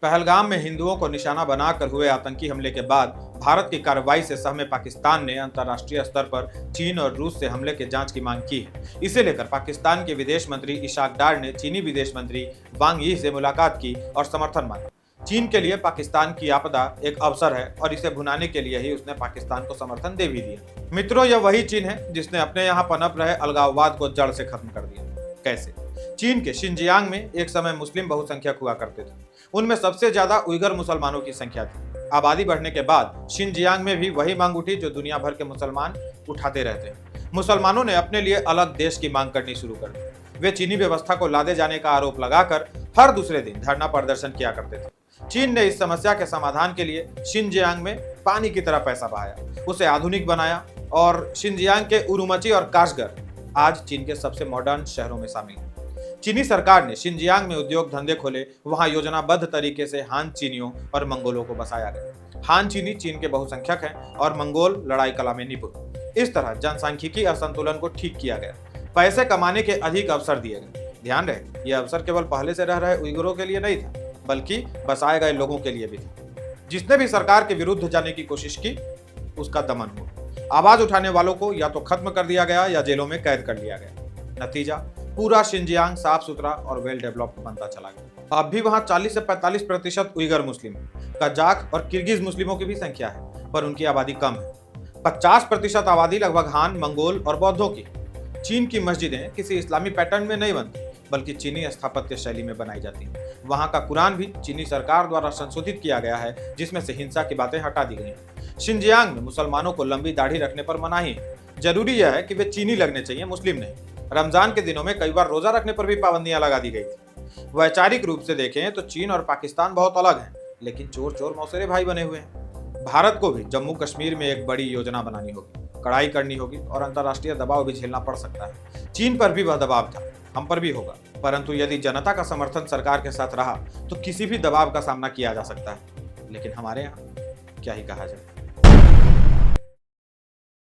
पहलगाम में हिंदुओं को निशाना बनाकर हुए आतंकी हमले के बाद भारत की कार्रवाई से सहमे पाकिस्तान ने अंतर्राष्ट्रीय स्तर पर चीन और रूस से हमले की जांच की मांग की है। इसे लेकर पाकिस्तान के विदेश मंत्री इशाक डार ने चीनी विदेश मंत्री वांग यी से मुलाकात की और समर्थन मांगा। चीन के लिए पाकिस्तान की आपदा एक अवसर है और इसे भुनाने के लिए ही उसने पाकिस्तान को समर्थन दे भी दिया। मित्रों, यह वही चीन है जिसने अपने यहाँ पनप रहे अलगाववाद को जड़ से खत्म कर दिया। कैसे? चीन के शिनजियांग में एक समय मुस्लिम बहुसंख्यक हुआ करते थे। उनमें सबसे ज्यादा उइगर मुसलमानों की संख्या थी। आबादी बढ़ने के बाद शिनजियांग में भी वही मांग उठी जो दुनिया भर के मुसलमान उठाते रहते हैं। मुसलमानों ने अपने लिए अलग देश की मांग करनी शुरू कर दी। वे चीनी व्यवस्था को लादे जाने का आरोप लगाकर हर दूसरे दिन धरना प्रदर्शन किया करते थे। चीन ने इस समस्या के समाधान के लिए शिनजियांग में पानी की तरह पैसा बहाया, उसे आधुनिक बनाया और शिनजियांग के उरुमची और काशगर आज चीन के सबसे मॉडर्न शहरों में शामिल है। चीनी सरकार ने शिनजियांग में उद्योग धंधे खोले, वहां योजनाबद्ध तरीके से हान चीनियों और मंगोलों को बसाया गया। हान चीनी चीन के बहुसंख्यक हैं और मंगोल लड़ाई कला में निपुण। इस तरह जनसांख्यिकी असंतुलन को ठीक किया गया, पैसे कमाने के अधिक अवसर दिए गए। ध्यान रहे, यह अवसर केवल पहले से रह रहे उइगुरों के लिए नहीं था, बल्कि बसाए गए लोगों के लिए भी था। जिसने भी सरकार के विरुद्ध जाने की कोशिश की, उसका दमन हुआ। आवाज उठाने वालों को या तो खत्म कर दिया गया या जेलों में कैद कर लिया गया। नतीजा, पूरा शिनजियांग साफ सुथरा और वेल डेवलप्ड बनता चला गया। अब भी वहां 40 से 45% उइगर मुस्लिम है। कजाक और किर्गिज मुस्लिमों की भी संख्या है, पर उनकी आबादी कम है। 50% आबादी लगभग हान, मंगोल और बौद्धों की। चीन की मस्जिदें किसी इस्लामी पैटर्न में नहीं बनती, बल्कि चीनी स्थापत्य शैली में बनाई जाती है। वहां का कुरान भी चीनी सरकार द्वारा संशोधित किया गया है, जिसमें से हिंसा की बातें हटा दी गई हैं। शिनजियांग में मुसलमानों को लंबी दाढ़ी रखने पर मनाही है। जरूरी यह है कि वे चीनी लगने चाहिए, मुस्लिम नहीं। रमजान के दिनों में कई बार रोजा रखने पर भी पाबंदियां लगा दी गई थी। वैचारिक रूप से देखें तो चीन और पाकिस्तान बहुत अलग हैं, लेकिन चोर चोर मौसेरे भाई बने हुए हैं। भारत को भी जम्मू कश्मीर में एक बड़ी योजना बनानी होगी, कड़ाई करनी होगी और अंतर्राष्ट्रीय दबाव भी झेलना पड़ सकता है। चीन पर भी वह दबाव था, हम पर भी होगा, परंतु यदि जनता का समर्थन सरकार के साथ रहा तो किसी भी दबाव का सामना किया जा सकता है। लेकिन हमारे यहाँ क्या ही कहा जाए।